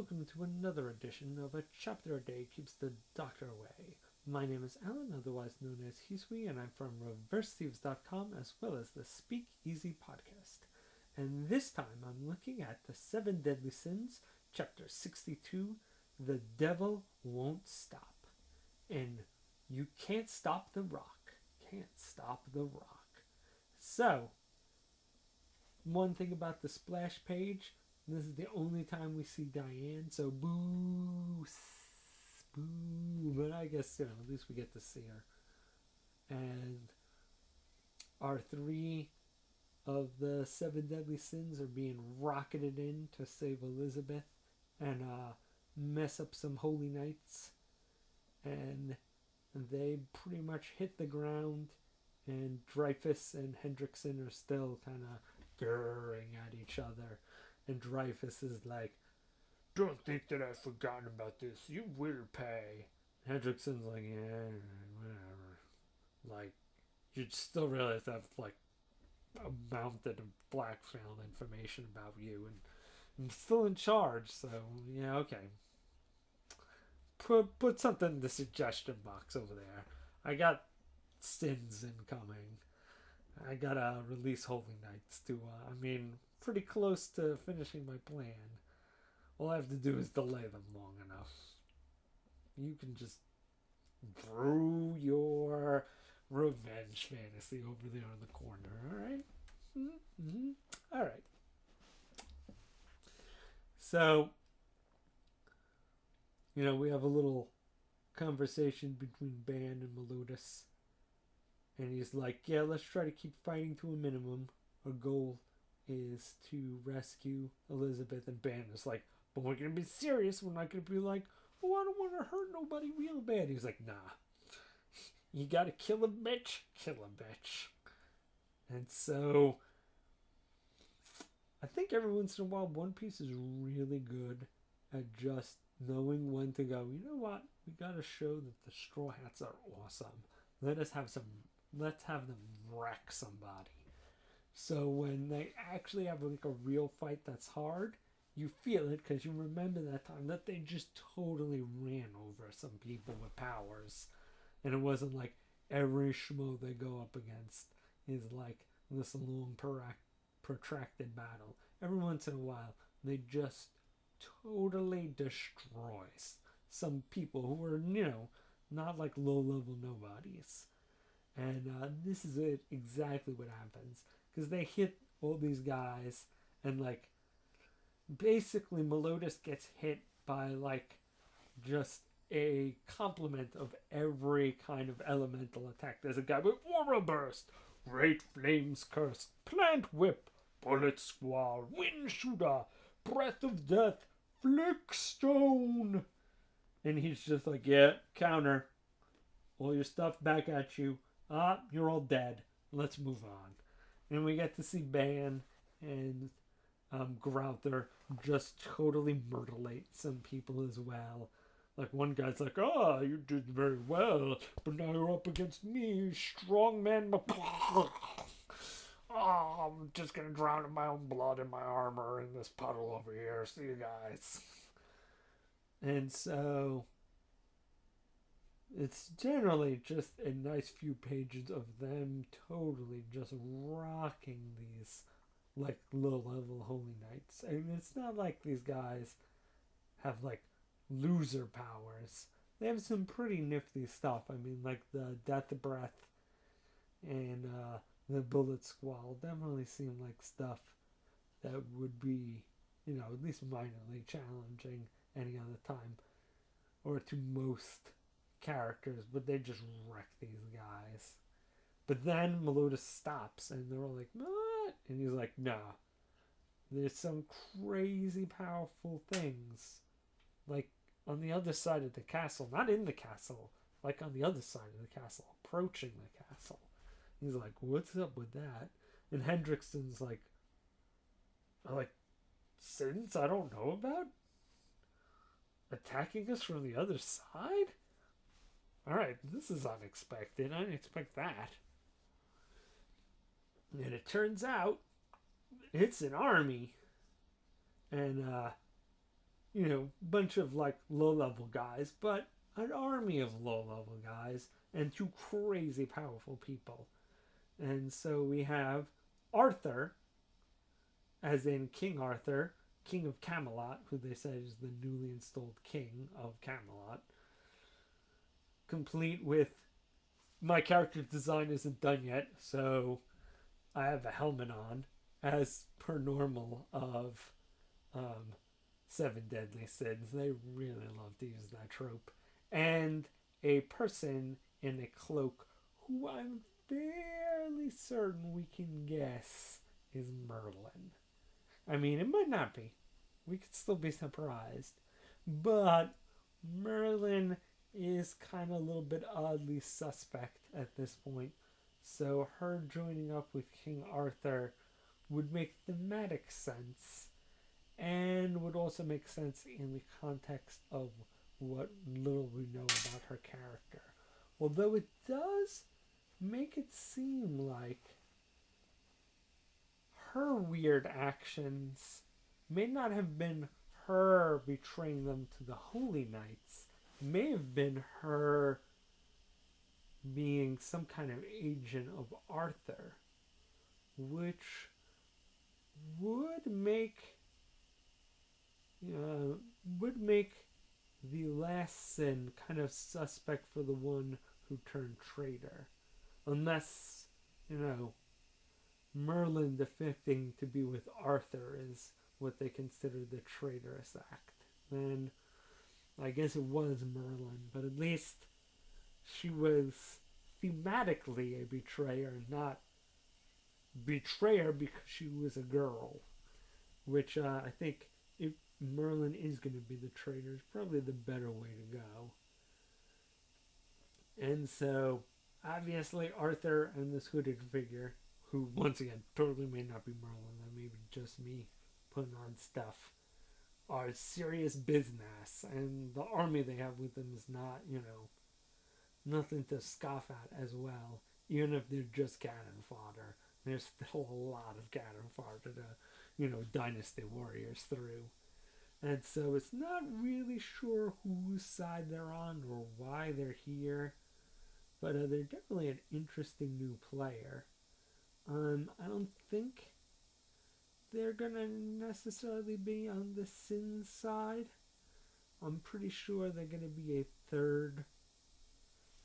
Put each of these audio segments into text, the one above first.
welcome to another edition of A Chapter a Day Keeps the Doctor Away. My name is Alan, otherwise known as Hisui, and I'm from ReverseThieves.com as well as the Speak Easy podcast. And this time I'm looking at the 7 Deadly Sins, Chapter 62, The Devil Won't Stop. And you can't stop the rock. Can't stop the rock. So, one thing about the splash page, this is the only time we see Diane, so boo, boo. But I guess, at least we get to see her. And our 3 of the 7 deadly sins are being rocketed in to save Elizabeth and mess up some holy knights. And they pretty much hit the ground, and Dreyfus and Hendrickson are still kind of gurring at each other. And Dreyfus is like, "Don't think that I've forgotten about this. You will pay." Hendrickson's like, "Yeah, whatever." Like, you still realize that's like a mountain of blackmail information about you, and I'm still in charge, so yeah, okay. Put something in the suggestion box over there. I got sins incoming. I gotta release Holy Knights to, pretty close to finishing my plan. All I have to do is delay them long enough. You can just brew your revenge fantasy over there in the corner, alright? Mm-hmm. Alright. So, we have a little conversation between Ban and Melodus. And he's like, yeah, let's try to keep fighting to a minimum. Our goal is to rescue Elizabeth. And Ban is like, but we're going to be serious. We're not going to be like, oh, I don't want to hurt nobody real bad. He's like, nah. You got to kill a bitch. Kill a bitch. And so, I think every once in a while, One Piece is really good at just knowing when to go, you know what? We got to show that the Straw Hats are awesome. Let's have them wreck somebody. So when they actually have like a real fight that's hard, you feel it because you remember that time that they just totally ran over some people with powers. And it wasn't like every schmo they go up against is like this long protracted battle. Every once in a while, they just totally destroys some people who are, not like low-level nobodies. And this is exactly what happens. Because they hit all these guys, and like, basically Melodus gets hit by like just a complement of every kind of elemental attack. There's a guy with Aura Burst, Great Flames Curse, Plant Whip, Bullet Squall, Wind Shooter, Breath of Death, Flickstone. And he's just like, yeah, counter. All your stuff back at you. You're all dead. Let's move on. And we get to see Ban and Grouther just totally mutilate some people as well. Like one guy's like, you did very well, but now you're up against me, strong man. I'm just gonna drown in my own blood in my armor in this puddle over here. See you guys. And so it's generally just a nice few pages of them totally just rocking these like low-level holy knights. I mean, it's not like these guys have like loser powers. They have some pretty nifty stuff. I mean, like the Death Breath and the Bullet Squall definitely seem like stuff that would be, at least minorly challenging any other time, or to most characters, but they just wreck these guys. But then Melodus stops, and they're all like, what? And he's like, nah. There's some crazy powerful things, like, on the other side of the castle. Not in the castle, like on the other side of the castle, approaching the castle. He's like, what's up with that? And Hendrickson's like, sins I don't know about? Attacking us from the other side? Alright, this is unexpected. I didn't expect that. And it turns out it's an army. And bunch of like low level guys, but an army of low level guys and two crazy powerful people. And so we have Arthur, as in King Arthur, King of Camelot, who they say is the newly installed king of Camelot, complete with my character design isn't done yet, so I have a helmet on, as per normal of um, Seven Deadly Sins. They really love to use that trope. And a person in a cloak who I'm fairly certain we can guess is Merlin. I mean, it might not be. We could still be surprised. But Merlin is kind of a little bit oddly suspect at this point. So her joining up with King Arthur would make thematic sense and would also make sense in the context of what little we know about her character. Although it does make it seem like her weird actions may not have been her betraying them to the Holy Knights, may have been her being some kind of agent of Arthur, which would make would make the last sin kind of suspect for the one who turned traitor, unless Merlin defecting to be with Arthur is what they consider the traitorous act. Then I guess it was Merlin, but at least she was thematically a betrayer, not betrayer because she was a girl. Which I think if Merlin is going to be the traitor, is probably the better way to go. And so, obviously, Arthur and this hooded figure, who once again totally may not be Merlin, that may be just me putting on stuff, are serious business, and the army they have with them is not, nothing to scoff at as well. Even if they're just cannon fodder, there's still a lot of cannon fodder to, dynasty warriors through. And so it's not really sure whose side they're on or why they're here, but they're definitely an interesting new player. I don't think they're gonna necessarily be on the Sin side. I'm pretty sure they're gonna be a third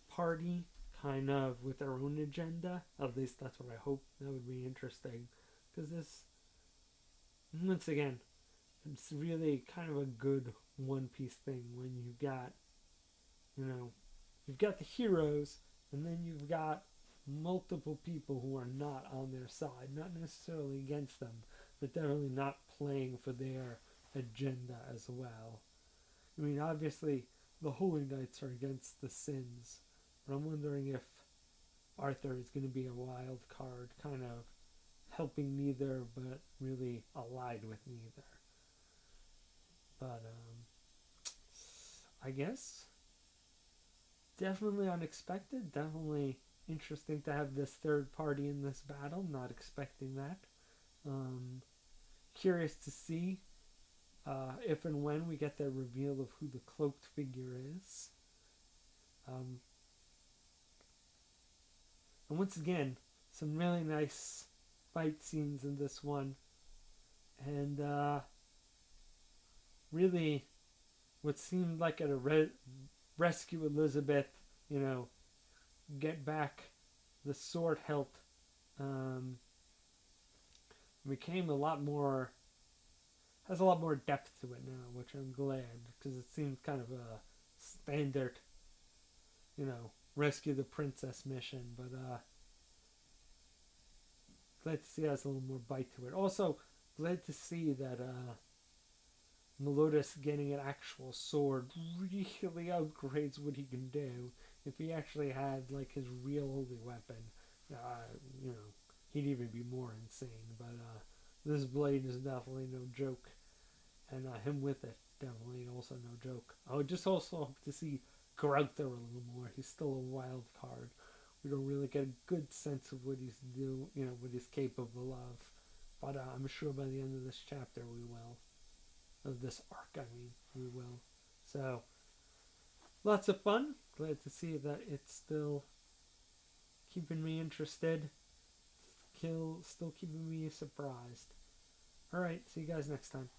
party, kind of with their own agenda. At least that's what I hope. That would be interesting, because this, once again, it's really kind of a good One Piece thing when you've got, you've got the heroes, and then you've got multiple people who are not on their side, not necessarily against them, but definitely not playing for their agenda as well. I mean, obviously, the Holy Knights are against the Sins, but I'm wondering if Arthur is going to be a wild card, kind of helping neither, but really allied with neither. But, I guess, definitely unexpected, definitely interesting to have this third party in this battle, not expecting that. Curious to see if and when we get the reveal of who the cloaked figure is. And once again, some really nice fight scenes in this one. And really, what seemed like a rescue Elizabeth, get back the sword hilt, became has a lot more depth to it now, which I'm glad, because it seems kind of a standard, rescue the princess mission, but glad to see it has a little more bite to it. Also, glad to see that Meliodas getting an actual sword really upgrades what he can do. If he actually had like his real holy weapon, he'd even be more insane. But this blade is definitely no joke, and him with it definitely also no joke. I would just also hope to see Crowther a little more. He's still a wild card. We don't really get a good sense of what he's what he's capable of. But I'm sure by the end of this chapter we will. of this arc. I mean, we will. So lots of fun. Glad to see that it's still keeping me interested. Still keeping me surprised. All right, see you guys next time.